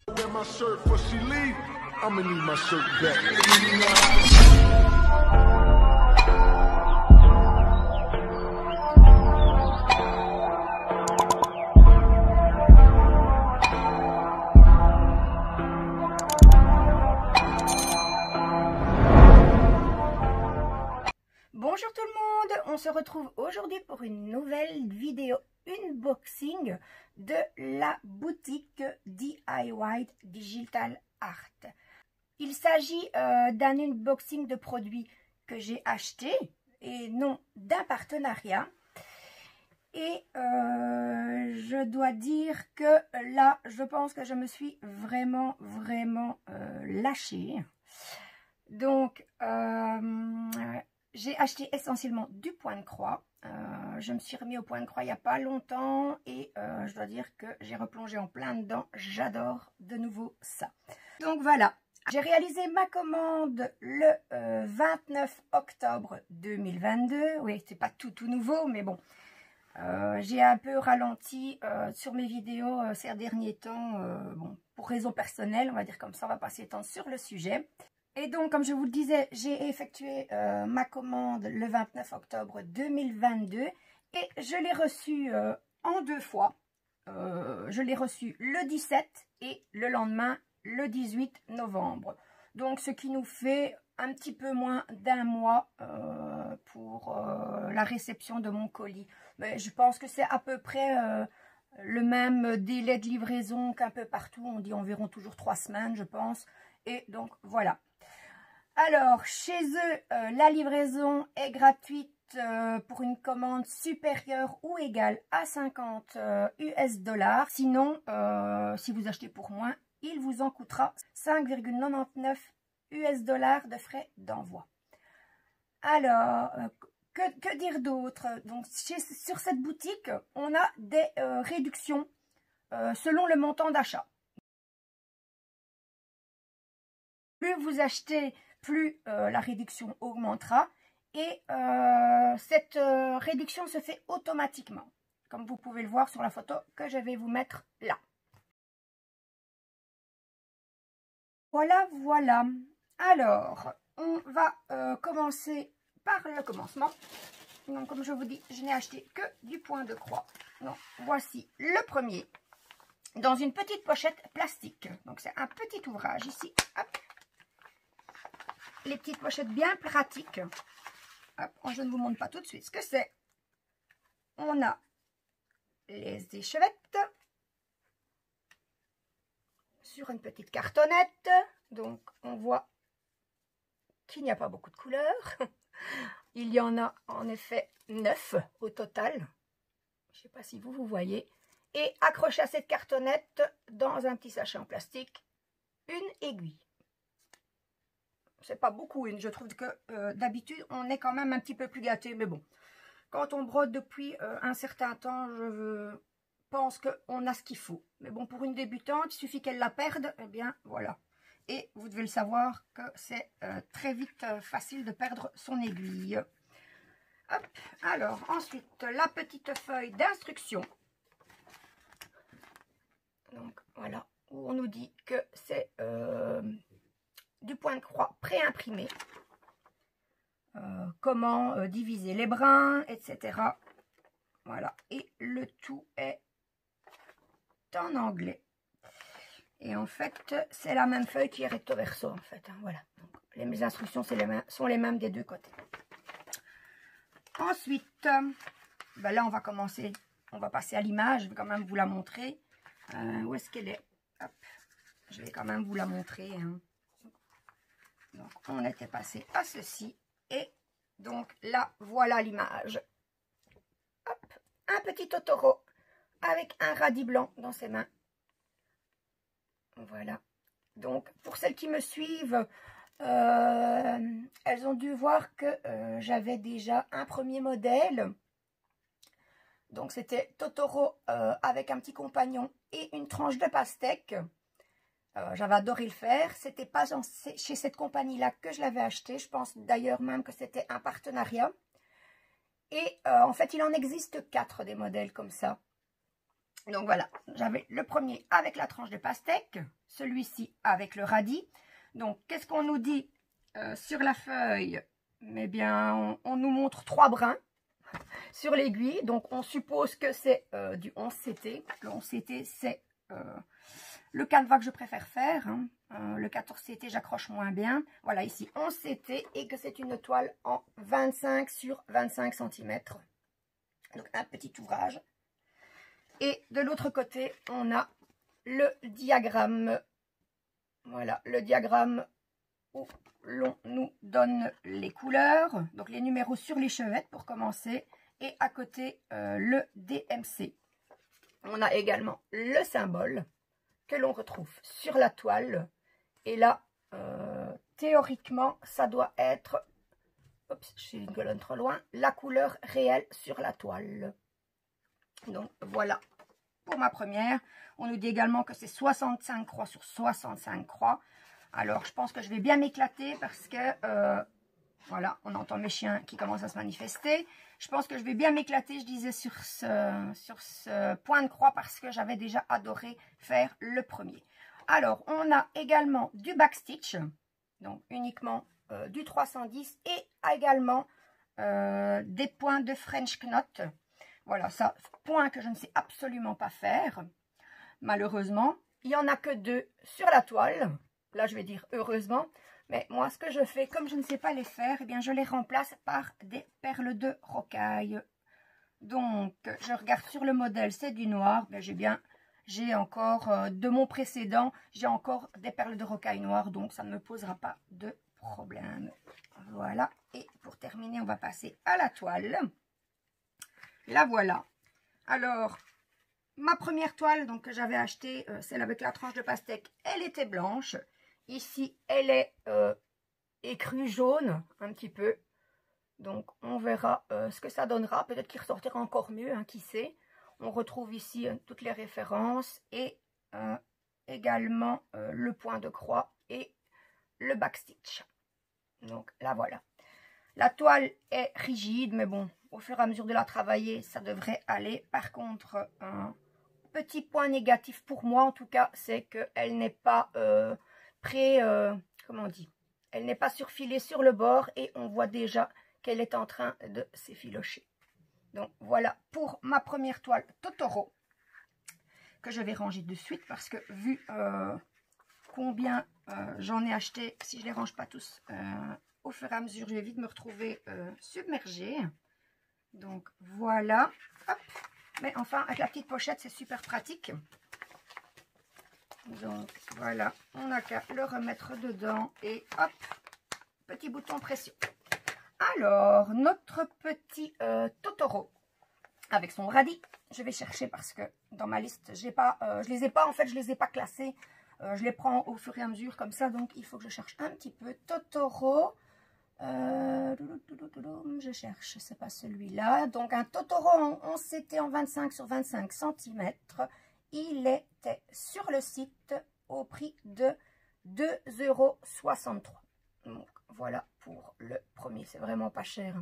Bonjour tout le monde, on se retrouve aujourd'hui pour une nouvelle vidéo unboxing de la boutique DIY Digital Art. Il s'agit d'un unboxing de produits que j'ai acheté et non d'un partenariat. Et je dois dire que là, je pense que je me suis vraiment lâchée. Donc, j'ai acheté essentiellement du point de croix. Je me suis remis au point de croix il n'y a pas longtemps et je dois dire que j'ai replongé en plein dedans. J'adore de nouveau ça. Donc voilà, j'ai réalisé ma commande le 29 octobre 2022. Oui, c'est pas tout nouveau, mais bon. J'ai un peu ralenti sur mes vidéos ces derniers temps, bon, pour raisons personnelles, on va dire comme ça, on va pas s'étendre sur le sujet. Et donc, comme je vous le disais, j'ai effectué ma commande le 29 octobre 2022 et je l'ai reçue en deux fois. Je l'ai reçue le 17 et le lendemain, le 18 novembre. Donc, ce qui nous fait un petit peu moins d'un mois pour la réception de mon colis. Mais je pense que c'est à peu près le même délai de livraison qu'un peu partout. On dit environ toujours 3 semaines, je pense. Et donc, voilà. Alors, chez eux, la livraison est gratuite pour une commande supérieure ou égale à 50 US $. Sinon, si vous achetez pour moins, il vous en coûtera 5,99 US $ de frais d'envoi. Alors, que dire d'autre? Donc, sur cette boutique, on a des réductions selon le montant d'achat. Plus vous achetez, plus la réduction augmentera. Et cette réduction se fait automatiquement, comme vous pouvez le voir sur la photo que je vais vous mettre là. Voilà. Alors, on va commencer par le commencement. Donc, comme je vous dis, je n'ai acheté que du point de croix. Donc, voici le premier, dans une petite pochette plastique. Donc, c'est un petit ouvrage ici. Hop. Les petites pochettes bien pratiques. Hop, je ne vous montre pas tout de suite ce que c'est. On a les échevettes sur une petite cartonnette. Donc, on voit qu'il n'y a pas beaucoup de couleurs. Il y en a en effet 9 au total. Je ne sais pas si vous voyez. Et accroché à cette cartonnette, dans un petit sachet en plastique, une aiguille. C'est pas beaucoup, je trouve que d'habitude on est quand même un petit peu plus gâté, mais bon, quand on brode depuis un certain temps, je pense qu'on a ce qu'il faut. Mais bon, pour une débutante, il suffit qu'elle la perde, et bien voilà. Et vous devez le savoir que c'est très vite facile de perdre son aiguille. Hop. Alors ensuite, la petite feuille d'instruction. Donc voilà, où on nous dit que c'est du point de croix pré-imprimé, comment diviser les brins, etc. Voilà, et le tout est en anglais. Et en fait, c'est la même feuille qui est recto verso, en fait. Hein, voilà, donc, les instructions sont les mêmes des deux côtés. Ensuite, ben là, on va passer à l'image. Je vais quand même vous la montrer. Où est-ce qu'elle est? Hop, je vais quand même vous la montrer. Hein. Donc, on était passé à ceci. Et donc, là, voilà l'image. Hop, un petit Totoro avec un radis blanc dans ses mains. Voilà. Donc, pour celles qui me suivent, elles ont dû voir que j'avais déjà un premier modèle. Donc, c'était Totoro avec un petit compagnon et une tranche de pastèque. J'avais adoré le faire. C'était pas chez cette compagnie-là que je l'avais acheté. Je pense d'ailleurs même que c'était un partenariat. Et en fait, il en existe 4 des modèles comme ça. Donc voilà, j'avais le premier avec la tranche de pastèque, celui-ci avec le radis. Donc qu'est-ce qu'on nous dit sur la feuille? Eh bien, on nous montre 3 brins sur l'aiguille. Donc on suppose que c'est du 11CT. Le 11CT, c'est le canevas que je préfère faire. Hein. Le 14CT, j'accroche moins bien. Voilà, ici 11CT et que c'est une toile en 25 sur 25 cm. Donc un petit ouvrage. Et de l'autre côté, on a le diagramme. Voilà, le diagramme où l'on nous donne les couleurs. Donc les numéros sur les chevettes pour commencer. Et à côté, le DMC. On a également le symbole que l'on retrouve sur la toile. Et là, théoriquement, ça doit être, oups, j'ai une colonne trop loin, la couleur réelle sur la toile. Donc voilà pour ma première. On nous dit également que c'est 65 croix sur 65 croix. Alors je pense que je vais bien m'éclater parce que, voilà, on entend mes chiens qui commencent à se manifester. Je pense que je vais bien m'éclater, je disais, sur ce point de croix parce que j'avais déjà adoré faire le premier. Alors, on a également du backstitch, donc uniquement du 310 et également des points de French knot. Voilà, ça, point que je ne sais absolument pas faire, malheureusement. Il n'y en a que 2 sur la toile. Là, je vais dire heureusement. Mais moi, ce que je fais, comme je ne sais pas les faire, eh bien, je les remplace par des perles de rocaille. Donc, je regarde sur le modèle, c'est du noir. Mais j'ai encore, de mon précédent, j'ai encore des perles de rocaille noire. Donc, ça ne me posera pas de problème. Voilà. Et pour terminer, on va passer à la toile. La voilà. Alors, ma première toile donc, que j'avais achetée, celle avec la tranche de pastèque, elle était blanche. Ici, elle est écrue jaune, un petit peu. Donc, on verra ce que ça donnera. Peut-être qu'il ressortira encore mieux, hein, qui sait. On retrouve ici toutes les références et également le point de croix et le backstitch. Donc, là, voilà. La toile est rigide, mais bon, au fur et à mesure de la travailler, ça devrait aller. Par contre, un petit point négatif pour moi, en tout cas, c'est qu'elle n'est pas comment on dit, elle n'est pas surfilée sur le bord et on voit déjà qu'elle est en train de s'effilocher. Donc voilà pour ma première toile Totoro que je vais ranger de suite parce que vu combien j'en ai acheté, si je ne les range pas tous au fur et à mesure, je vais vite me retrouver submergée. Donc voilà, hop. Mais enfin avec la petite pochette c'est super pratique. Donc voilà, on n'a qu'à le remettre dedans et hop, petit bouton pression. Alors, notre petit Totoro avec son radis, je vais chercher parce que dans ma liste, je les ai pas, en fait, je les ai pas classés. Je les prends au fur et à mesure comme ça, donc il faut que je cherche un petit peu. Totoro, je cherche, c'est pas celui-là. Donc un Totoro en 11CT en 25 sur 25 cm. Il était sur le site au prix de 2,63 €. Donc voilà pour le premier, c'est vraiment pas cher.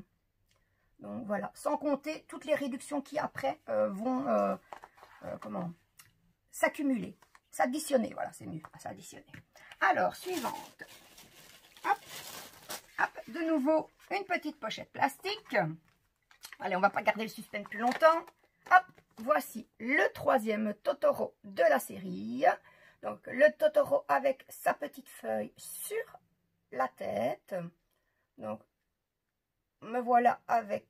Donc voilà, sans compter toutes les réductions qui après vont s'accumuler, s'additionner, voilà c'est mieux, s'additionner. Alors, suivante. Hop, hop, de nouveau une petite pochette plastique. Allez, on va pas garder le suspense plus longtemps. Hop, voici le troisième Totoro de la série. Donc le Totoro avec sa petite feuille sur la tête. Donc me voilà avec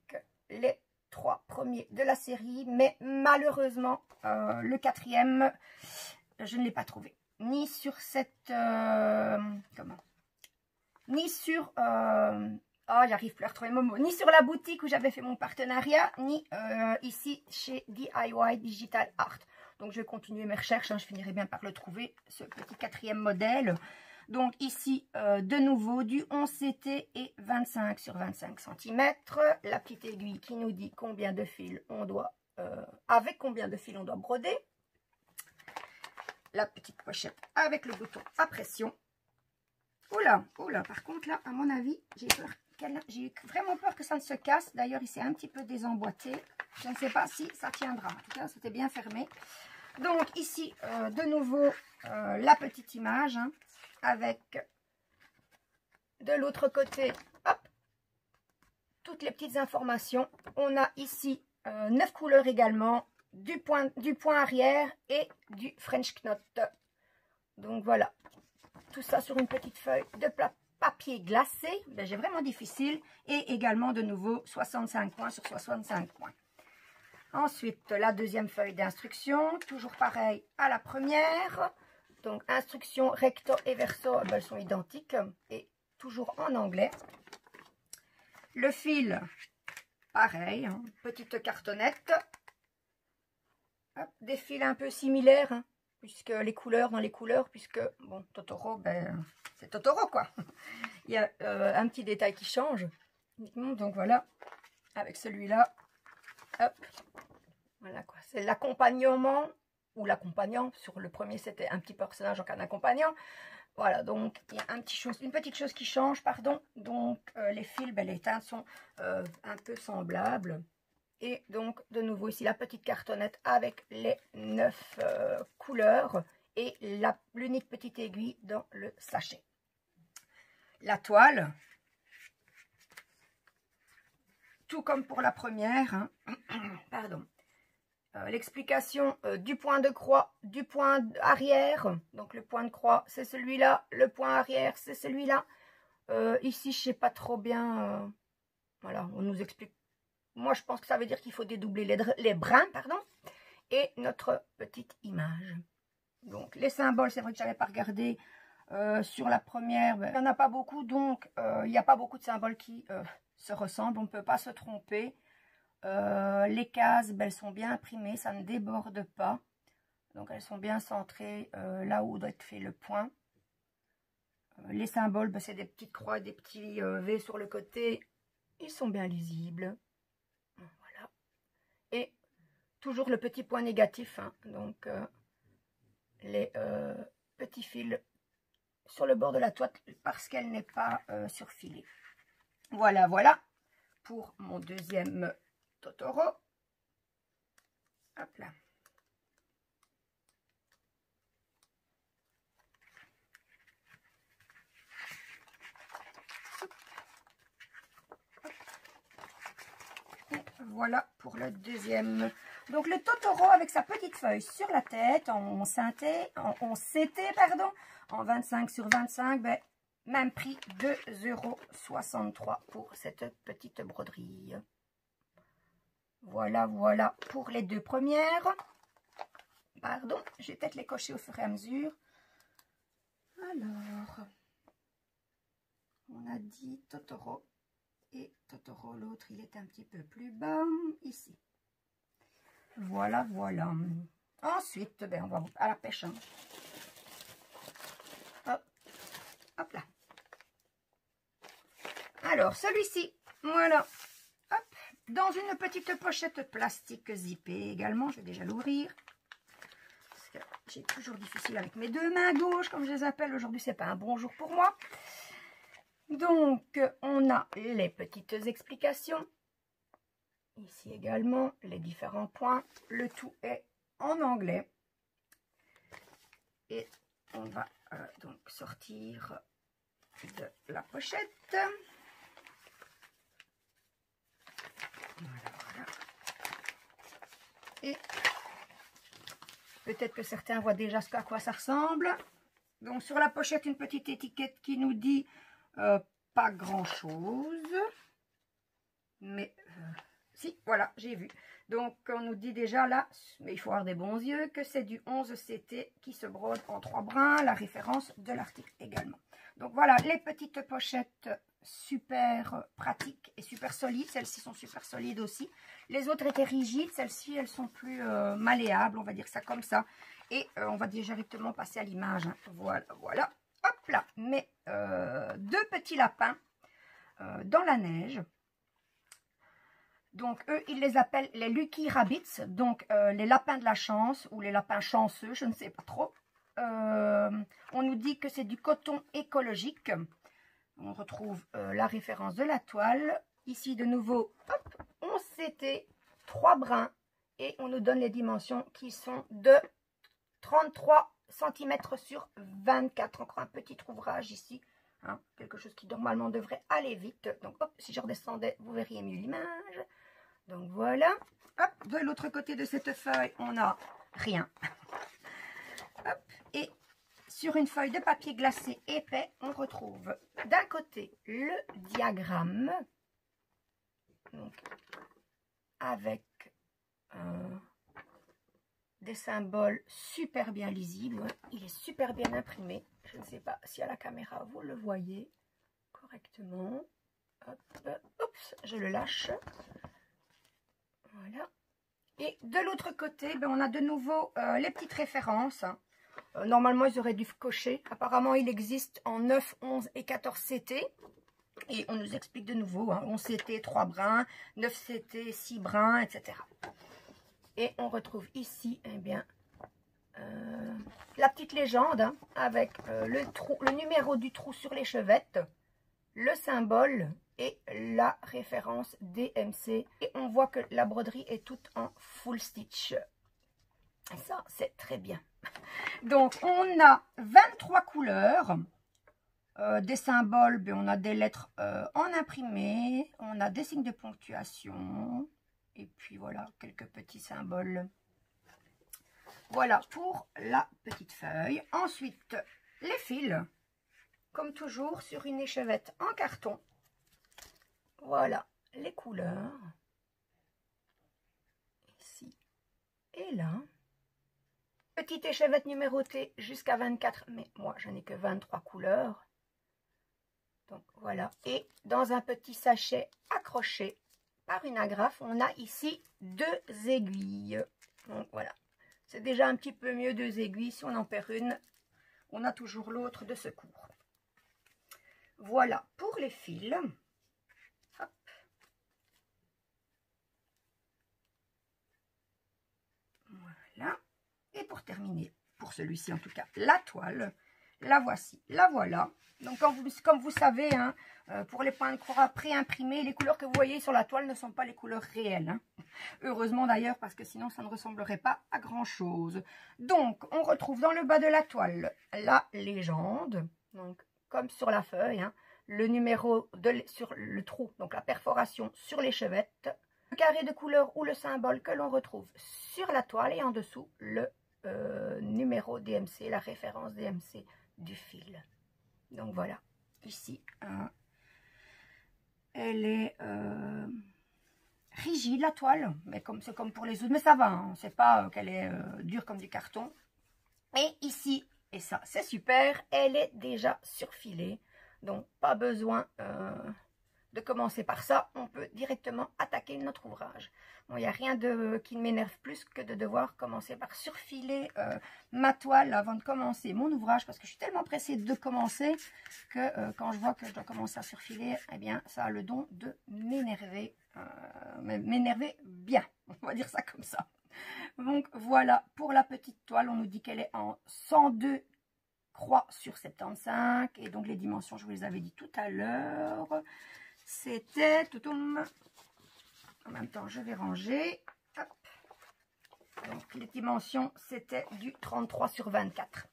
les 3 premiers de la série, mais malheureusement le 4e je ne l'ai pas trouvé, ni sur cette ni sur j'arrive plus à retrouver mon mot, ni sur la boutique où j'avais fait mon partenariat, ni ici chez DIY Digital Art. Donc je vais continuer mes recherches, hein, je finirai bien par le trouver, ce petit 4e modèle. Donc ici, de nouveau, du 11CT et 25 sur 25 cm. La petite aiguille qui nous dit combien de fils on doit, avec combien de fils on doit broder. La petite pochette avec le bouton à pression. Oula, oula, par contre là, à mon avis, j'ai vraiment peur que ça ne se casse. D'ailleurs, il s'est un petit peu désemboîté. Je ne sais pas si ça tiendra. En tout cas, c'était bien fermé. Donc ici, de nouveau, la petite image hein, avec de l'autre côté, hop, toutes les petites informations. On a ici 9 couleurs également, du point arrière et du French knot. Donc voilà, tout ça sur une petite feuille de papier glacé. Ben, j'ai vraiment difficile. Et également de nouveau 65 points sur 65 points. Ensuite, la deuxième feuille d'instruction, toujours pareil à la première. Donc, instructions recto et verso, elles sont identiques et toujours en anglais. Le fil, pareil, hein, petite cartonnette. Hop, des fils un peu similaires, hein, puisque les couleurs dans les couleurs, puisque, bon, Totoro, ben, c'est Totoro, quoi. Il y a un petit détail qui change. Donc, voilà, avec celui-là, hop. Voilà quoi, c'est l'accompagnement ou l'accompagnant. Sur le premier, c'était un petit personnage en cas d'accompagnant. Voilà, donc il y a une petite chose qui change, pardon. Donc les fils, ben, les teintes sont un peu semblables. Et donc de nouveau ici la petite cartonnette avec les 9 couleurs et l'unique petite aiguille dans le sachet. La toile, tout comme pour la première, hein, pardon. L'explication du point de croix, du point arrière. Donc le point de croix, c'est celui-là. Le point arrière, c'est celui-là. Ici, je ne sais pas trop bien. Voilà, on nous explique. Moi, je pense que ça veut dire qu'il faut dédoubler les brins, pardon. Et notre petite image. Donc, les symboles, c'est vrai que je n'avais pas regardé sur la première. Ben, il n'y en a pas beaucoup, donc il n'y a pas beaucoup de symboles qui se ressemblent. On ne peut pas se tromper. Les cases, ben, elles sont bien imprimées, ça ne déborde pas. Donc elles sont bien centrées là où doit être fait le point. Les symboles, ben, c'est des petites croix, des petits V sur le côté. Ils sont bien lisibles. Voilà. Et toujours le petit point négatif. Hein. Donc les petits fils sur le bord de la toile parce qu'elle n'est pas surfilée. Voilà, voilà pour mon deuxième Totoro. Hop là. Et voilà pour le deuxième. Donc le Totoro avec sa petite feuille sur la tête, en CT, pardon, en 25 sur 25, ben, même prix 2,63 € pour cette petite broderie. Voilà, voilà pour les deux premières. Pardon, je vais peut-être les cocher au fur et à mesure. Alors, on a dit Totoro et Totoro, l'autre, il est un petit peu plus bas, ici. Voilà, voilà. Ensuite, ben, on va à la pêche. Hein. Hop, hop là. Alors, celui-ci, voilà. Hop, dans une petite pochette plastique zippée également. Je vais déjà l'ouvrir. Parce que j'ai toujours difficile avec mes deux mains gauches, comme je les appelle. Aujourd'hui, c'est pas un bon jour pour moi. Donc, on a les petites explications. Ici également, les différents points. Le tout est en anglais. Et on va donc sortir de la pochette. Voilà. Et peut-être que certains voient déjà à quoi ça ressemble. Donc sur la pochette, une petite étiquette qui nous dit pas grand-chose. Mais si, voilà, j'ai vu. Donc on nous dit déjà là, mais il faut avoir des bons yeux, que c'est du 11 CT qui se brode en 3 brins. La référence de l'article également. Donc voilà, les petites pochettes super pratiques et super solides. Celles-ci sont super solides aussi. Les autres étaient rigides. Celles-ci, elles sont plus malléables, on va dire ça comme ça. Et on va directement passer à l'image. Hein. Voilà, voilà. Hop là. Mais deux petits lapins dans la neige. Donc, eux, ils les appellent les Lucky Rabbits. Donc, les lapins de la chance ou les lapins chanceux, je ne sais pas trop. On nous dit que c'est du coton écologique. On retrouve la référence de la toile. Ici, de nouveau, hop, on s'était 3 brins et on nous donne les dimensions qui sont de 33 cm sur 24. Encore un petit ouvrage ici, hein, quelque chose qui normalement devrait aller vite. Donc hop, si je redescendais, vous verriez mieux l'image. Donc voilà. Hop, de l'autre côté de cette feuille, on n'a rien. Hop, et sur une feuille de papier glacé épais, on retrouve d'un côté le diagramme, donc avec des symboles super bien lisibles. Il est super bien imprimé. Je ne sais pas si à la caméra vous le voyez correctement. Hop, oups, je le lâche. Voilà. Et de l'autre côté, ben, on a de nouveau les petites références. Normalement, ils auraient dû cocher. Apparemment, il existe en 9, 11 et 14 CT. Et on nous explique de nouveau, hein, 11 CT, 3 brins, 9 CT, 6 brins, etc. Et on retrouve ici, eh bien, la petite légende, hein, avec le numéro du trou sur l'échevette, le symbole et la référence DMC. Et on voit que la broderie est toute en full stitch. Et ça, c'est très bien. Donc, on a 23 couleurs. Des symboles, ben, on a des lettres en imprimé. On a des signes de ponctuation. Et puis voilà, quelques petits symboles. Voilà pour la petite feuille. Ensuite, les fils. Comme toujours, sur une échevette en carton. Voilà les couleurs. Ici et là. Petite échevette numérotée jusqu'à 24, mais moi je n'ai que 23 couleurs. Donc voilà. Et dans un petit sachet accroché par une agrafe, on a ici 2 aiguilles. Donc voilà. C'est déjà un petit peu mieux 2 aiguilles. Si on en perd une, on a toujours l'autre de secours. Voilà pour les fils. Hop. Voilà. Et pour terminer, pour celui-ci en tout cas, la toile, la voici, la voilà. Donc comme vous savez, hein, pour les points de croix pré-imprimés, les couleurs que vous voyez sur la toile ne sont pas les couleurs réelles. Hein. Heureusement d'ailleurs, parce que sinon ça ne ressemblerait pas à grand chose. Donc on retrouve dans le bas de la toile la légende, donc comme sur la feuille, hein, le numéro sur le trou, donc la perforation sur l'échevette, le carré de couleur ou le symbole que l'on retrouve sur la toile et en dessous le numéro DMC, la référence DMC du fil. Donc voilà, ici, elle est rigide la toile, mais c'est comme pour les autres, mais ça va, hein, c'est pas qu'elle est dure comme du carton. Et ici, et ça c'est super, elle est déjà surfilée, donc pas besoin de commencer par ça, on peut directement attaquer notre ouvrage. Bon, il n'y a rien qui ne m'énerve plus que de devoir commencer par surfiler ma toile avant de commencer mon ouvrage, parce que je suis tellement pressée de commencer que quand je vois que je dois commencer à surfiler, eh bien, ça a le don de m'énerver, m'énerver bien, on va dire ça comme ça. Donc voilà, pour la petite toile, on nous dit qu'elle est en 102 croix sur 75, et donc les dimensions, je vous les avais dit tout à l'heure. C'était tout. En même temps, je vais ranger. Hop. Donc, les dimensions, c'était du 33 sur 24.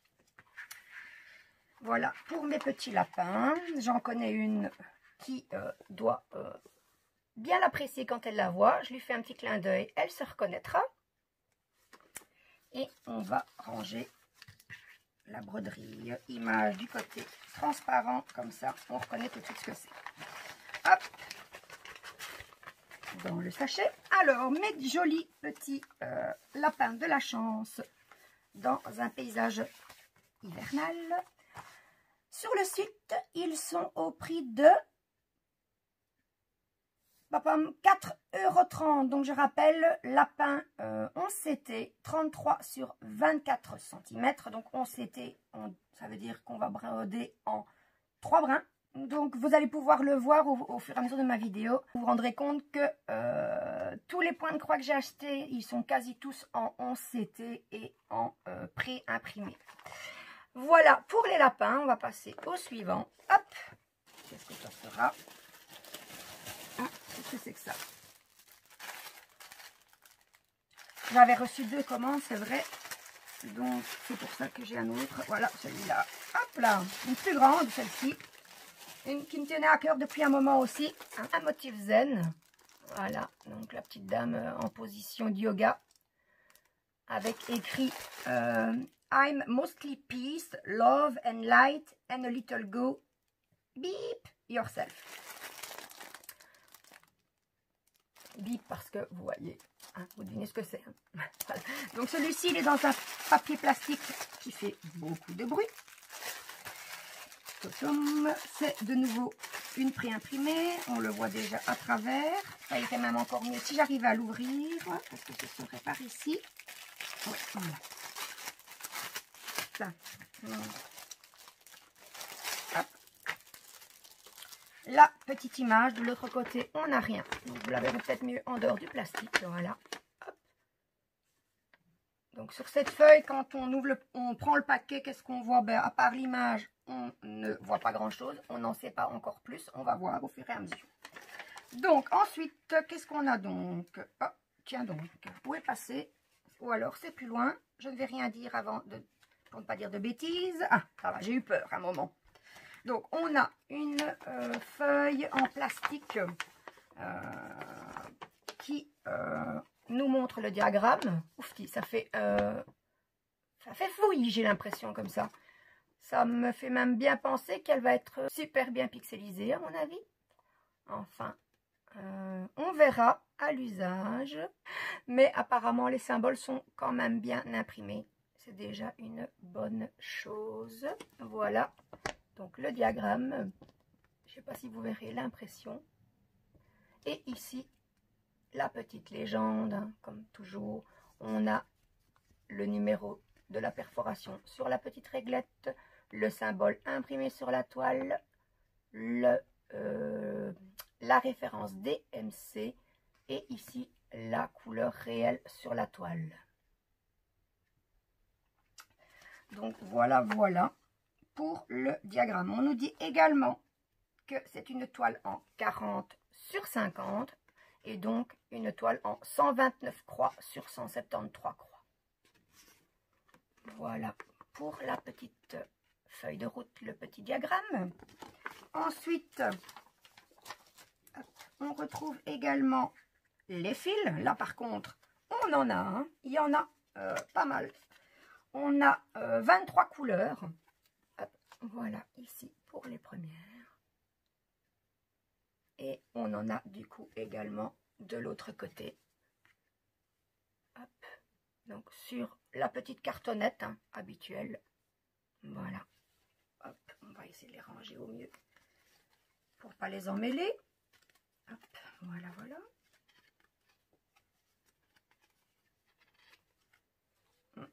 Voilà, pour mes petits lapins. J'en connais une qui doit bien l'apprécier quand elle la voit. Je lui fais un petit clin d'œil, elle se reconnaîtra. Et on va ranger la broderie. Image du côté transparent, comme ça, on reconnaît tout de suite ce que c'est. Hop, dans le sachet. Alors, mes jolis petits lapins de la chance dans un paysage hivernal. Sur le site, ils sont au prix de 4,30 €. Donc, je rappelle, lapin 11 CT, 33 sur 24 cm. Donc, 11 CT, ça veut dire qu'on va broder en 3 brins. Donc, vous allez pouvoir le voir au fur et à mesure de ma vidéo. Vous vous rendrez compte que tous les points de croix que j'ai achetés, ils sont quasi tous en 11 CT et en pré-imprimé. Voilà pour les lapins. On va passer au suivant. Hop. Qu'est-ce que ça sera? Qu'est-ce que c'est que ça? J'avais reçu 2 commandes, c'est vrai. Donc, c'est pour ça que j'ai un autre. Voilà, celui-là. Hop là, une plus grande, celle-ci. Une qui me tenait à cœur depuis un moment aussi. Un motif zen. Voilà, donc la petite dame en position de yoga. Avec écrit I'm mostly peace, love and light and a little go. Beep yourself. Bip parce que vous voyez, hein, vous devinez ce que c'est. Hein. Voilà. Donc celui-ci, il est dans un papier plastique qui fait beaucoup de bruit. C'est de nouveau une préimprimée. On le voit déjà à travers. Ça irait même encore mieux si j'arrive à l'ouvrir. Parce que ce serait par ici. Ouais, voilà. Ça. Hop. La petite image, de l'autre côté, on n'a rien. Donc, vous la verrez peut-être mieux en dehors du plastique. Voilà. Hop. Donc, sur cette feuille, quand on ouvre on prend le paquet, qu'est-ce qu'on voit? Ben, à part l'image, on ne voit pas grand-chose. On n'en sait pas encore plus. On va voir au fur et à mesure. Donc, ensuite, qu'est-ce qu'on a donc? Oh, tiens donc, où est passé? Ou alors, c'est plus loin. Je ne vais rien dire avant de... pour ne pas dire de bêtises. Ah, ça va, j'ai eu peur un moment. Donc, on a une feuille en plastique qui nous montre le diagramme. Ouf, ça fait fouillis, j'ai l'impression comme ça. Ça me fait même bien penser qu'elle va être super bien pixelisée, à mon avis. Enfin, on verra à l'usage. Mais apparemment, les symboles sont quand même bien imprimés. C'est déjà une bonne chose. Voilà. Donc, le diagramme. Je ne sais pas si vous verrez l'impression. Et ici, la petite légende. Hein, comme toujours, on a le numéro de la perforation sur la petite réglette. Le symbole imprimé sur la toile. La référence DMC. Et ici, la couleur réelle sur la toile. Donc, voilà, voilà pour le diagramme. On nous dit également que c'est une toile en 40/50 et donc une toile en 129 croix sur 173 croix. Voilà pour la petite feuille de route, le petit diagramme. Ensuite, on retrouve également les fils. Là, par contre, on en a un. Il y en a pas mal. On a 23 couleurs. Hop, voilà, ici, pour les premières. Et on en a, du coup, également de l'autre côté. Hop, donc, sur la petite cartonnette hein, habituelle. Voilà. Hop, on va essayer de les ranger au mieux pour ne pas les emmêler. Hop, voilà, voilà.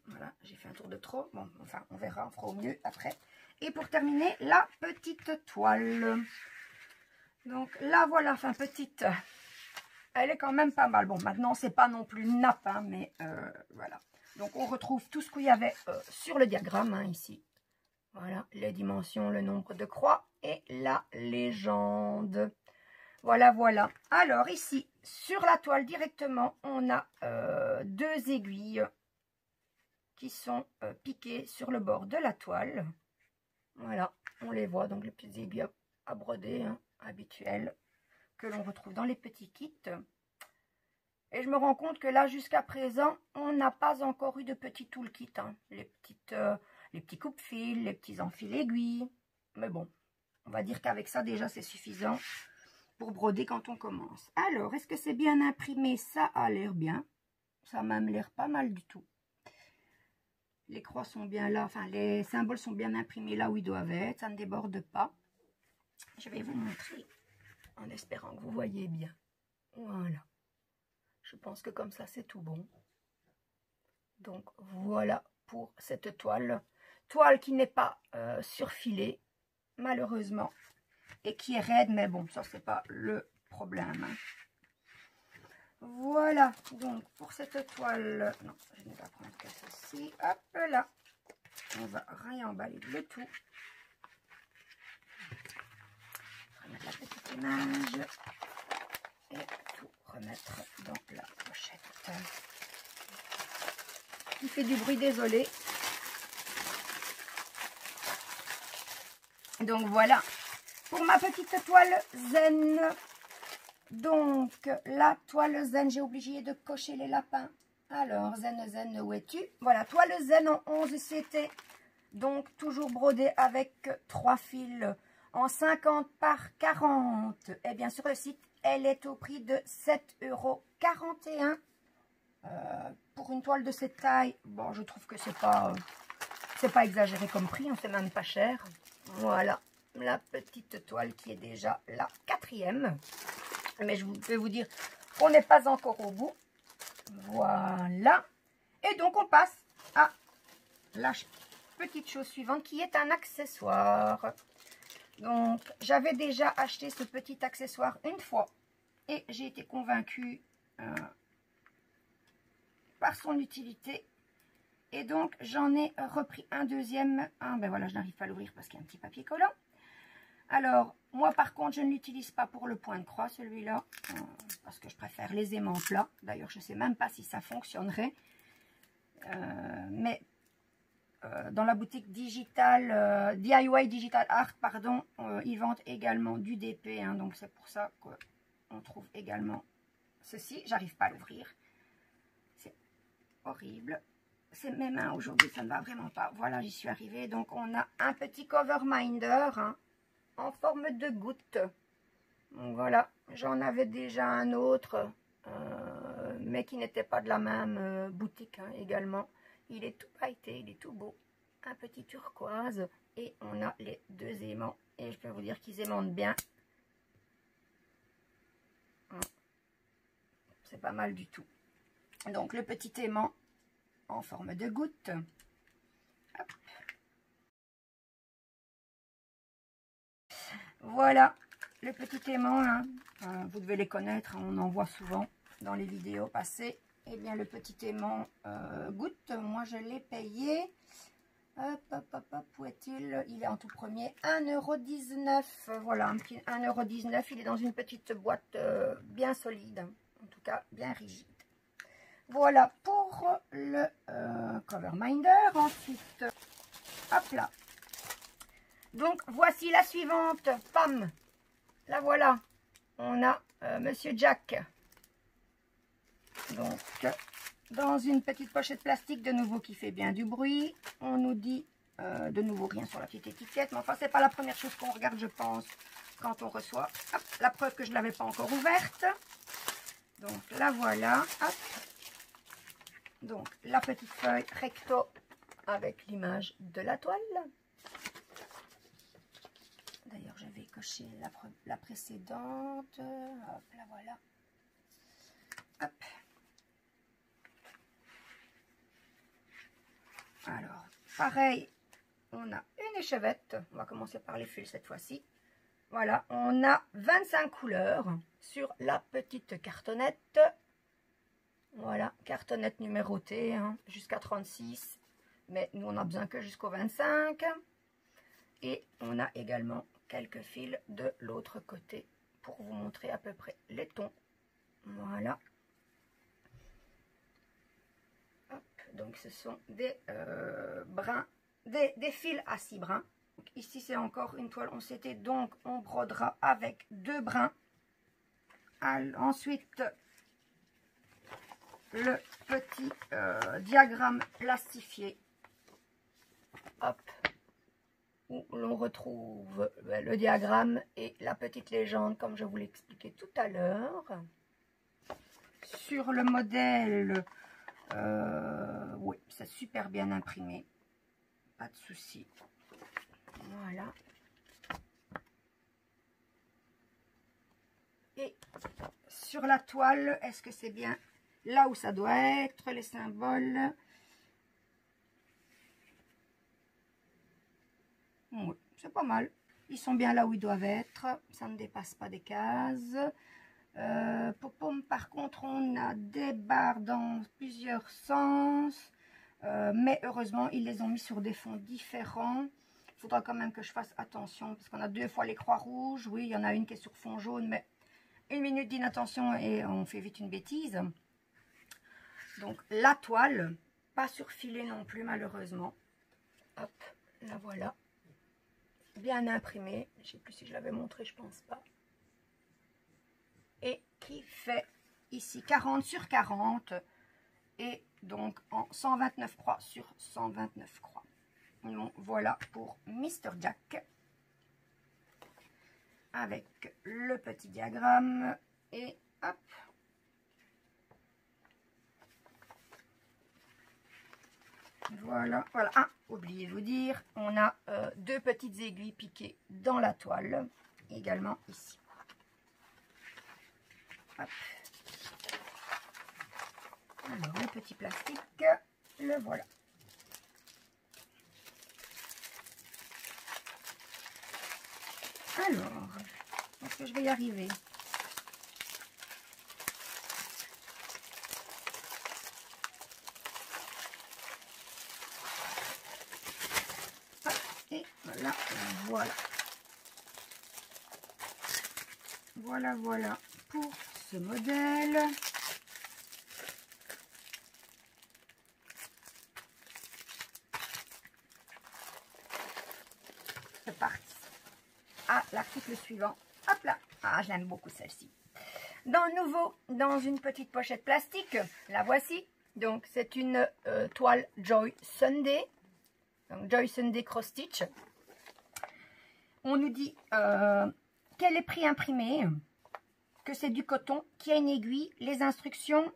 Voilà, j'ai fait un tour de trop. Bon, enfin, on verra, on fera au mieux après. Et pour terminer, la petite toile. Donc là, voilà, enfin, petite. Elle est quand même pas mal. Bon, maintenant, c'est pas non plus une nappe, hein, mais voilà. Donc, on retrouve tout ce qu'il y avait sur le diagramme, hein, ici. Voilà, les dimensions, le nombre de croix et la légende. Voilà, voilà. Alors, ici, sur la toile directement, on a 2 aiguilles qui sont piquées sur le bord de la toile. Voilà, on les voit, donc les petites aiguilles à broder, hein, habituelles, que l'on retrouve dans les petits kits. Et je me rends compte que là, jusqu'à présent, on n'a pas encore eu de petits toolkits. Hein. Les petits coupe-fils, les petits enfils aiguilles. Mais bon, on va dire qu'avec ça, déjà, c'est suffisant pour broder quand on commence. Alors, est-ce que c'est bien imprimé? Ça a l'air bien. Ça a même l'air pas mal du tout. Les croix sont bien là, enfin les symboles sont bien imprimés là où ils doivent être, ça ne déborde pas. Je vais vous montrer en espérant que vous voyez bien. Voilà. Je pense que comme ça c'est tout bon. Donc voilà pour cette toile. Toile qui n'est pas surfilée, malheureusement, et qui est raide, mais bon, ça c'est pas le problème. Hein. Voilà, donc pour cette toile, non, je ne vais pas prendre que ceci. Hop là, on va réemballer le tout. Remettre la petite image et tout remettre dans la pochette. qui fait du bruit, désolé. Donc voilà, pour ma petite toile zen. Donc la toile zen, j'ai oublié de cocher les lapins. Alors, zen, où es-tu? Voilà, toile zen en 11 CT. Donc toujours brodée avec 3 fils en 50 par 40. Et bien sur le site, elle est au prix de 7,41 €. Pour une toile de cette taille, bon, je trouve que c'est pas exagéré comme prix, hein, c'est même pas cher. Voilà, la petite toile qui est déjà la 4e. Mais je peux vous dire qu'on n'est pas encore au bout. Voilà. Et donc, on passe à la petite chose suivante qui est un accessoire. Donc, j'avais déjà acheté ce petit accessoire une fois. Et j'ai été convaincue par son utilité. Et donc, j'en ai repris un deuxième. Ah, ben voilà, je n'arrive pas à l'ouvrir parce qu'il y a un petit papier collant. Alors, moi par contre, je ne l'utilise pas pour le point de croix, celui-là, parce que je préfère les aimants plats. D'ailleurs, je ne sais même pas si ça fonctionnerait. Mais dans la boutique digitale, DIY Digital Art, pardon, ils vendent également du DP. Hein, donc, c'est pour ça qu'on trouve également ceci. J'arrive pas à l'ouvrir. C'est horrible. C'est mes mains aujourd'hui, ça ne va vraiment pas. Voilà, j'y suis arrivée. Donc, on a un petit cover minder, hein, en forme de goutte. Donc voilà, j'en avais déjà un autre, mais qui n'était pas de la même boutique hein, également. Il est tout pailleté, il est tout beau. Un petit turquoise et on a les 2 aimants. Et je peux vous dire qu'ils aimantent bien. C'est pas mal du tout. Donc le petit aimant en forme de goutte. Hop. Voilà, le petit aimant, hein, vous devez les connaître, hein, on en voit souvent dans les vidéos passées. Eh bien, le petit aimant goutte, moi je l'ai payé, où est-il? Il est en tout premier, 1,19 €. Voilà, un petit 1,19 €, il est dans une petite boîte bien solide, en tout cas bien rigide. Voilà pour le cover minder. Ensuite, hop là. Donc, voici la suivante. Pam, la voilà. On a Monsieur Jack. Donc, dans une petite pochette plastique, de nouveau, qui fait bien du bruit. On nous dit, de nouveau, rien sur la petite étiquette. Mais enfin, c'est pas la première chose qu'on regarde, je pense, quand on reçoit. Hop, la preuve que je ne l'avais pas encore ouverte. Donc, la voilà. Hop. Donc, la petite feuille recto avec l'image de la toile. D'ailleurs, j'avais coché la précédente. Hop, la voilà. Hop. Alors, pareil, on a une échevette. On va commencer par les fils cette fois-ci. Voilà, on a 25 couleurs sur la petite cartonnette. Voilà, cartonnette numérotée, hein, jusqu'à 36. Mais nous, on a besoin que jusqu'au 25. Et on a également quelques fils de l'autre côté pour vous montrer à peu près les tons. Voilà. Hop, donc ce sont des brins, des fils à 6 brins. Donc ici c'est encore une toile, on s'était donc on brodera avec 2 brins. Ensuite le petit diagramme plastifié. Hop. Où l'on retrouve le diagramme et la petite légende comme je vous l'ai expliqué tout à l'heure. Sur le modèle, oui, c'est super bien imprimé, pas de souci. Voilà. Et sur la toile, est-ce que c'est bien là où ça doit être, les symboles? Oui, c'est pas mal. Ils sont bien là où ils doivent être. Ça ne dépasse pas des cases. Par contre, on a des barres dans plusieurs sens. Mais heureusement, ils les ont mis sur des fonds différents. Il faudra quand même que je fasse attention. Parce qu'on a 2 fois les croix rouges. Oui, il y en a une qui est sur fond jaune. Mais 1 minute d'inattention et on fait vite une bêtise. Donc, la toile, pas surfilée non plus malheureusement. Hop, la voilà. Bien imprimée. Je ne sais plus si je l'avais montré, je pense pas. Et qui fait ici 40 sur 40. Et donc en 129 croix sur 129 croix. Donc voilà pour Mr. Jack. Avec le petit diagramme. Et hop. Voilà, voilà. Ah, oubliez de vous dire, on a deux petites aiguilles piquées dans la toile, également ici. Hop. Alors, le petit plastique, le voilà. Alors, est-ce que je vais y arriver? Et voilà, voilà. Voilà, voilà pour ce modèle. C'est parti. À l'article suivant. Hop là. Ah, je l'aime beaucoup celle-ci. Dans nouveau, dans une petite pochette plastique, la voici. Donc, c'est une toile Joy Sunday. Donc, Joy Sunday Cross Stitch. On nous dit quel est prix imprimé, que c'est du coton, qu'il y a une aiguille, les instructions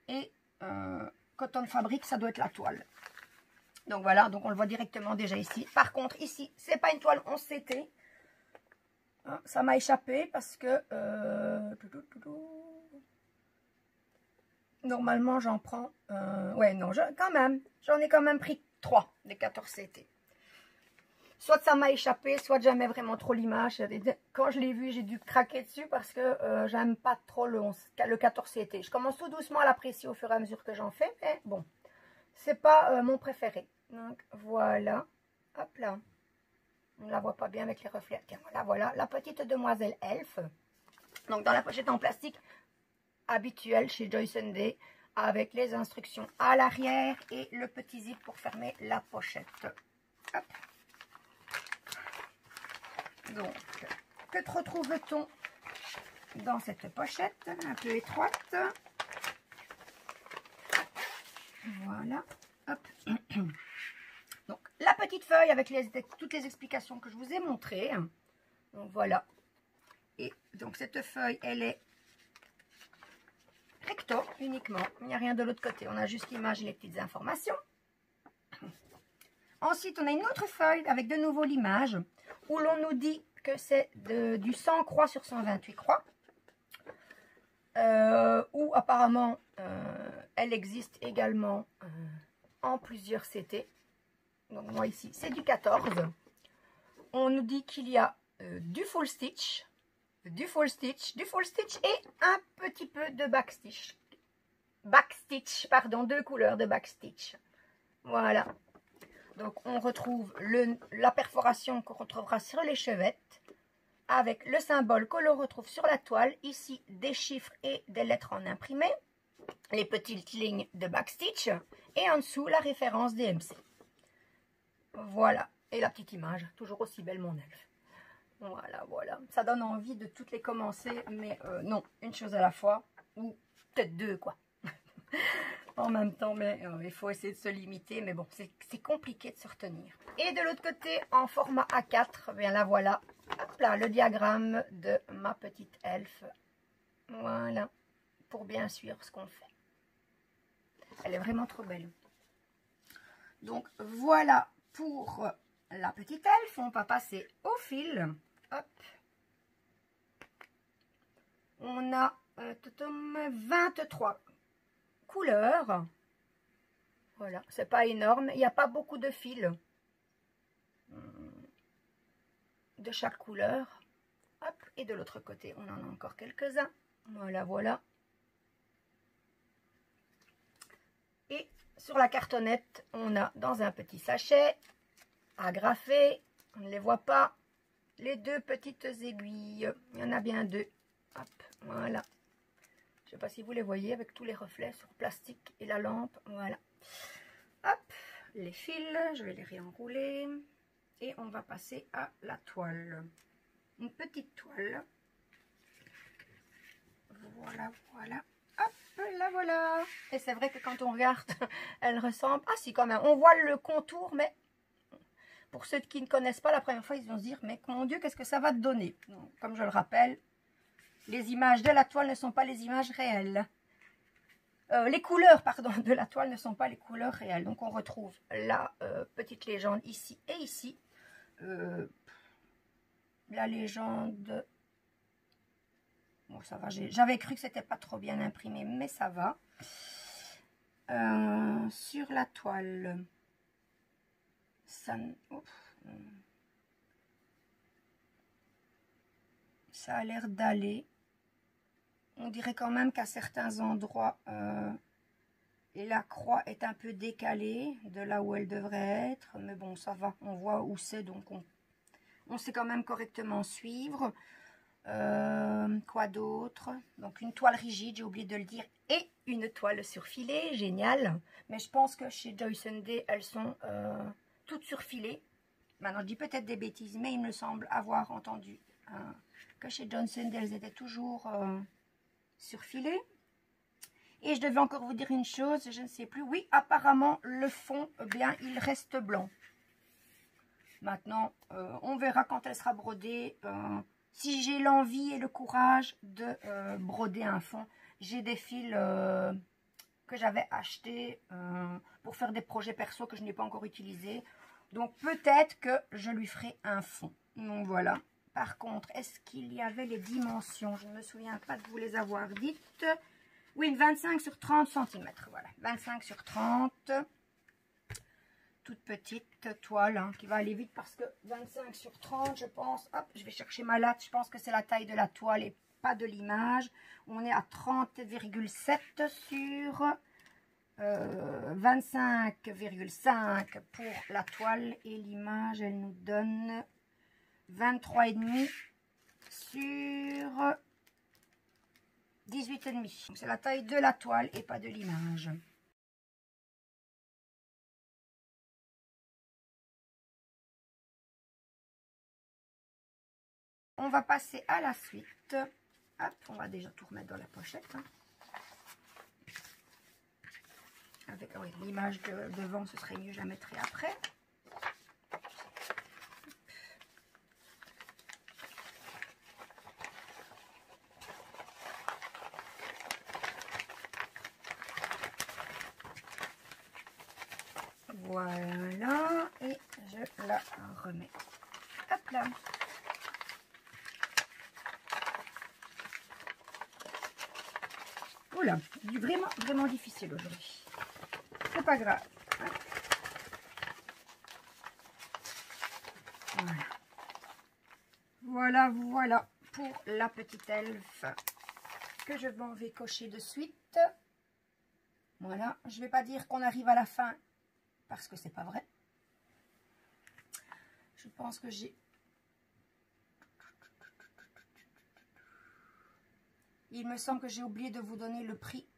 et coton de fabrique, ça doit être la toile. Donc voilà, donc on le voit directement déjà ici. Par contre, ici, c'est pas une toile 11 CT. Ça m'a échappé parce que normalement j'en prends. Ouais, non, quand même, j'en ai quand même pris 3 des 14 CT. Soit ça m'a échappé, soit j'aimais vraiment trop l'image. Quand je l'ai vu, j'ai dû craquer dessus parce que j'aime pas trop le 14 CT. Je commence tout doucement à l'apprécier au fur et à mesure que j'en fais, mais bon, c'est pas mon préféré. Donc voilà, hop là. On ne la voit pas bien avec les reflets. Tiens, voilà, voilà, la petite demoiselle Elf. Donc dans la pochette en plastique habituelle chez Joy Sunday, avec les instructions à l'arrière et le petit zip pour fermer la pochette. Hop. Donc, que retrouve-t-on dans cette pochette un peu étroite? Voilà. Hop. Donc, la petite feuille avec toutes les explications que je vous ai montrées. Donc, voilà. Et donc, cette feuille, elle est recto uniquement. Il n'y a rien de l'autre côté. On a juste l'image et les petites informations. Ensuite, on a une autre feuille avec de nouveau l'image où l'on nous dit que c'est du 100 croix sur 128 croix. Où apparemment, elle existe également en plusieurs CT. Donc moi ici, c'est du 14. On nous dit qu'il y a du full stitch, du full stitch et un petit peu de backstitch. Backstitch, pardon, 2 couleurs de backstitch. Voilà. Donc on retrouve la perforation qu'on retrouvera sur les chevettes avec le symbole que l'on retrouve sur la toile. Ici, des chiffres et des lettres en imprimé. Les petites lignes de backstitch et en dessous la référence DMC. Voilà, et la petite image, toujours aussi belle mon elfe. Voilà, voilà, ça donne envie de toutes les commencer, mais non, une chose à la fois, ou peut-être 2 quoi, en même temps, mais il faut essayer de se limiter, mais bon, c'est compliqué de se retenir. Et de l'autre côté, en format A4, bien la voilà, hop là, le diagramme de ma petite elfe, voilà, pour bien suivre ce qu'on fait. Elle est vraiment trop belle. Donc voilà pour la petite elfe. On va passer au fil. Hop. On a 23 couleurs. Voilà, c'est pas énorme. Il n'y a pas beaucoup de fils de chaque couleur. Hop. Et de l'autre côté, on en a encore quelques-uns. Voilà, voilà. Et sur la cartonnette, on a dans un petit sachet, agrafé, on ne les voit pas, les 2 petites aiguilles. Il y en a bien 2. Hop, voilà. Je ne sais pas si vous les voyez avec tous les reflets sur plastique et la lampe. Voilà. Hop, les fils, je vais les réenrouler. Et on va passer à la toile. Une petite toile. Voilà, voilà. Hop, là voilà. Et c'est vrai que quand on regarde, elle ressemble... Ah si, quand même, on voit le contour, mais... Pour ceux qui ne connaissent pas, la première fois, ils vont se dire, mais mon Dieu, qu'est-ce que ça va te donner? Donc, comme je le rappelle, les images de la toile ne sont pas les images réelles. Les couleurs, pardon, de la toile ne sont pas les couleurs réelles. Donc, on retrouve la petite légende ici et ici. La légende... Bon, ça va, j'avais cru que c'était pas trop bien imprimé, mais ça va. Sur la toile... Ça a l'air d'aller. On dirait quand même qu'à certains endroits, la croix est un peu décalée de là où elle devrait être. Mais bon, ça va. On voit où c'est, donc on sait quand même correctement suivre. Quoi d'autre? Donc une toile rigide, j'ai oublié de le dire. Et une toile surfilée, génial. Mais je pense que chez Joyce & Day, elles sont... toutes surfilées. Maintenant, je dis peut-être des bêtises, mais il me semble avoir entendu que chez Johnson, elles étaient toujours surfilées. Et je devais encore vous dire une chose, je ne sais plus. Oui, apparemment, le fond, eh bien, il reste blanc. Maintenant, on verra quand elle sera brodée. Si j'ai l'envie et le courage de broder un fond, j'ai des fils... que j'avais acheté pour faire des projets perso que je n'ai pas encore utilisés. Donc peut-être que je lui ferai un fond. Donc voilà. Par contre, est-ce qu'il y avait les dimensions? Je ne me souviens pas de vous les avoir dites. Oui, une 25 sur 30 cm. Voilà, 25 sur 30. Toute petite toile hein, qui va aller vite parce que 25 sur 30, je pense. Hop, je vais chercher ma latte. Je pense que c'est la taille de la toile et pas de l'image. On est à 30,7 sur 25,5 pour la toile. Et l'image, elle nous donne 23,5 sur 18,5. C'est la taille de la toile et pas de l'image. On va passer à la suite. Hop, on va déjà tout remettre dans la pochette. Hein. Avec oui, l'image de devant, ce serait mieux, je la mettrai après. Voilà, et je la remets. Hop là. Oula, vraiment difficile aujourd'hui. C'est pas grave. Voilà pour la petite elfe que je vais cocher de suite. Voilà, je vais pas dire qu'on arrive à la fin parce que c'est pas vrai. Je pense que j'ai... Il me semble que j'ai oublié de vous donner le prix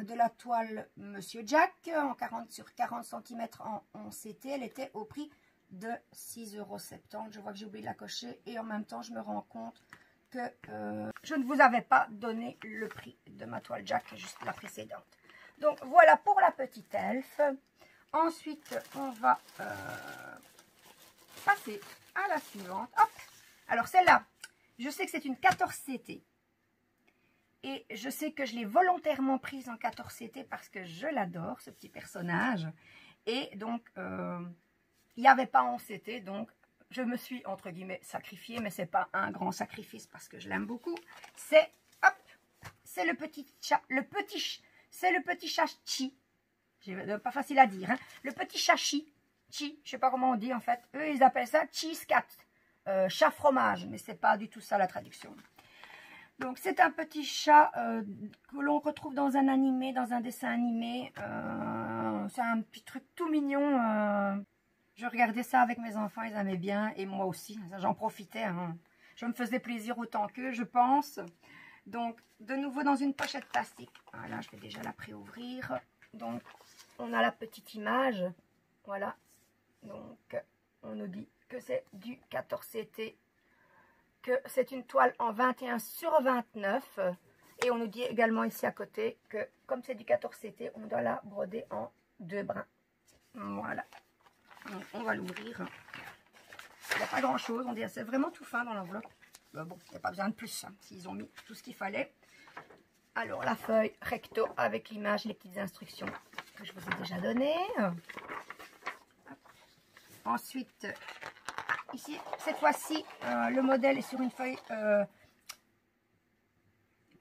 de la toile Monsieur Jack en 40 sur 40 cm en CT. Elle était au prix de 6,70 €. Je vois que j'ai oublié de la cocher et en même temps je me rends compte que je ne vous avais pas donné le prix de ma toile Jack, juste la précédente. Donc voilà pour la petite elfe. Ensuite on va passer à la suivante. Hop. Alors celle-là, je sais que c'est une 14 CT. Et je sais que je l'ai volontairement prise en 14 CT parce que je l'adore, ce petit personnage. Et donc, il n'y avait pas en CT, donc je me suis, entre guillemets, sacrifiée. Mais ce n'est pas un grand sacrifice parce que je l'aime beaucoup. C'est, hop, c'est le petit chat, c'est le petit chat Chi. Pas facile à dire, hein. Le petit chat Chi, je ne sais pas comment on dit en fait. Eux, ils appellent ça cheese cat, chat fromage, mais ce n'est pas du tout ça la traduction. Donc, c'est un petit chat que l'on retrouve dans un animé, dans un dessin animé. C'est un petit truc tout mignon. Je regardais ça avec mes enfants, ils aimaient bien. Et moi aussi, j'en profitais. Hein. Je me faisais plaisir autant qu'eux, je pense. Donc, de nouveau dans une pochette plastique. Voilà, je vais déjà la préouvrir. Donc, on a la petite image. Voilà. Donc, on nous dit que c'est du 14CT, que c'est une toile en 21 sur 29. Et on nous dit également ici à côté que, comme c'est du 14CT, on doit la broder en 2 brins. Voilà. Donc, on va l'ouvrir. Il n'y a pas grand chose, on dirait c'est vraiment tout fin dans l'enveloppe. Bon, il n'y a pas besoin de plus, hein, s'ils ont mis tout ce qu'il fallait. Alors, la feuille recto avec l'image, les petites instructions que je vous ai déjà données. Ensuite, ici, cette fois-ci, le modèle est sur une feuille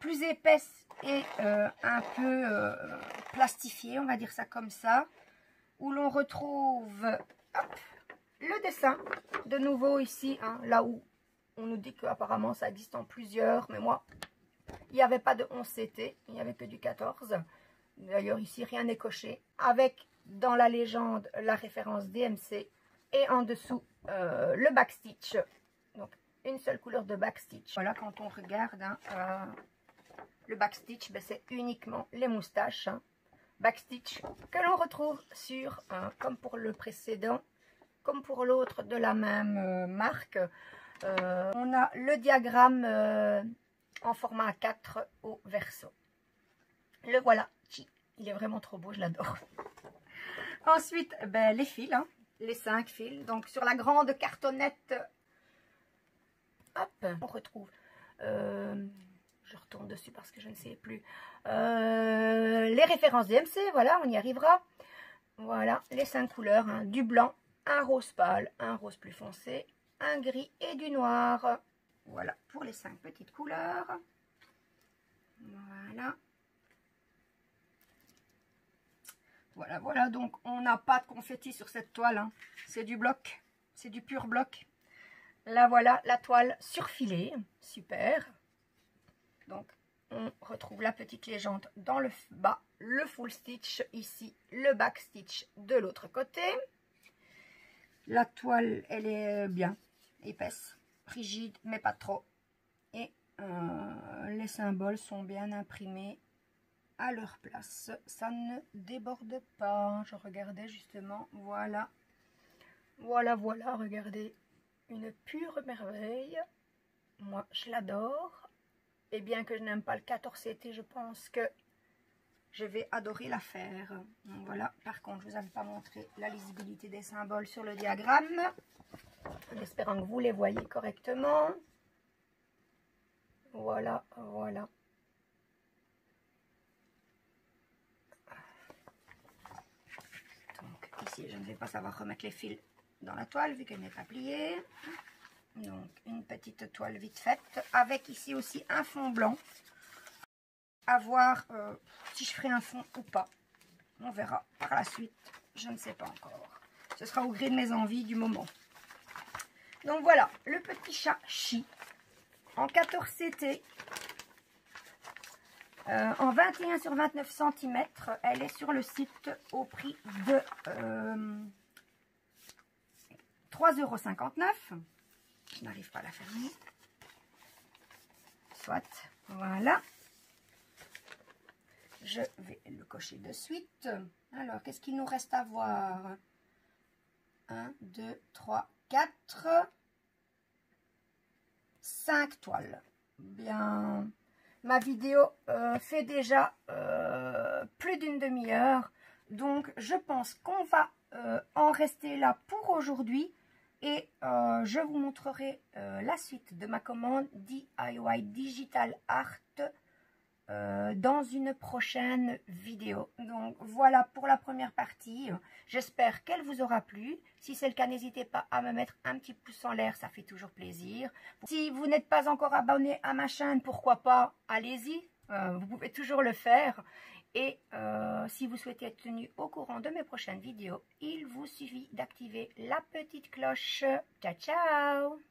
plus épaisse et un peu plastifiée, on va dire ça comme ça, où l'on retrouve hop, le dessin, de nouveau ici, hein, là où on nous dit qu'apparemment ça existe en plusieurs, mais moi, il n'y avait pas de 11CT, il n'y avait que du 14. D'ailleurs, ici, rien n'est coché. Avec, dans la légende, la référence DMC. Et en dessous, le backstitch. Donc, une seule couleur de backstitch. Voilà, quand on regarde, hein, le backstitch, ben, c'est uniquement les moustaches. Hein. Backstitch que l'on retrouve sur, comme pour le précédent, comme pour l'autre de la même marque. On a le diagramme en format 4 au verso. Le voilà, il est vraiment trop beau, je l'adore. Ensuite, ben, les fils, hein, les 5 fils. Donc sur la grande cartonnette, hop, on retrouve, je retourne dessus parce que je ne sais plus, les références DMC, voilà, on y arrivera. Voilà, les 5 couleurs, hein, du blanc, un rose pâle, un rose plus foncé, un gris et du noir. Voilà, pour les 5 petites couleurs. Voilà. Voilà, voilà, donc on n'a pas de confetti sur cette toile, hein. C'est du bloc, c'est du pur bloc. Là, voilà, la toile surfilée, super. Donc, on retrouve la petite légende dans le bas, le full stitch ici, le back stitch de l'autre côté. La toile, elle est bien épaisse, rigide, mais pas trop. Et les symboles sont bien imprimés à leur place, ça ne déborde pas. Je regardais justement, voilà, voilà, voilà, regardez, une pure merveille. Moi, je l'adore. Et bien que je n'aime pas le 14CT, je pense que je vais adorer la faire. Donc voilà, par contre, je vous avais pas montré la lisibilité des symboles sur le diagramme, en espérant que vous les voyez correctement. Voilà, voilà. Ici, je ne vais pas savoir remettre les fils dans la toile vu qu'elle n'est pas pliée. Donc, une petite toile vite faite. Avec ici aussi un fond blanc. À voir si je ferai un fond ou pas. On verra par la suite. Je ne sais pas encore. Ce sera au gré de mes envies du moment. Donc voilà, le petit chat Chi en 14CT. En 21 sur 29 cm, elle est sur le site au prix de 3,59 €. Je n'arrive pas à la fermer. Soit, voilà. Je vais le cocher de suite. Alors, qu'est-ce qu'il nous reste à voir? 1, 2, 3, 4, 5 toiles. Bien... Ma vidéo fait déjà plus d'une demi-heure, donc je pense qu'on va en rester là pour aujourd'hui et je vous montrerai la suite de ma commande DIY Digital Art dans une prochaine vidéo. Donc voilà pour la première partie. J'espère qu'elle vous aura plu. Si c'est le cas, n'hésitez pas à me mettre un petit pouce en l'air, ça fait toujours plaisir. Si vous n'êtes pas encore abonné à ma chaîne, pourquoi pas, allez-y, vous pouvez toujours le faire. Et si vous souhaitez être tenu au courant de mes prochaines vidéos, il vous suffit d'activer la petite cloche. Ciao, ciao!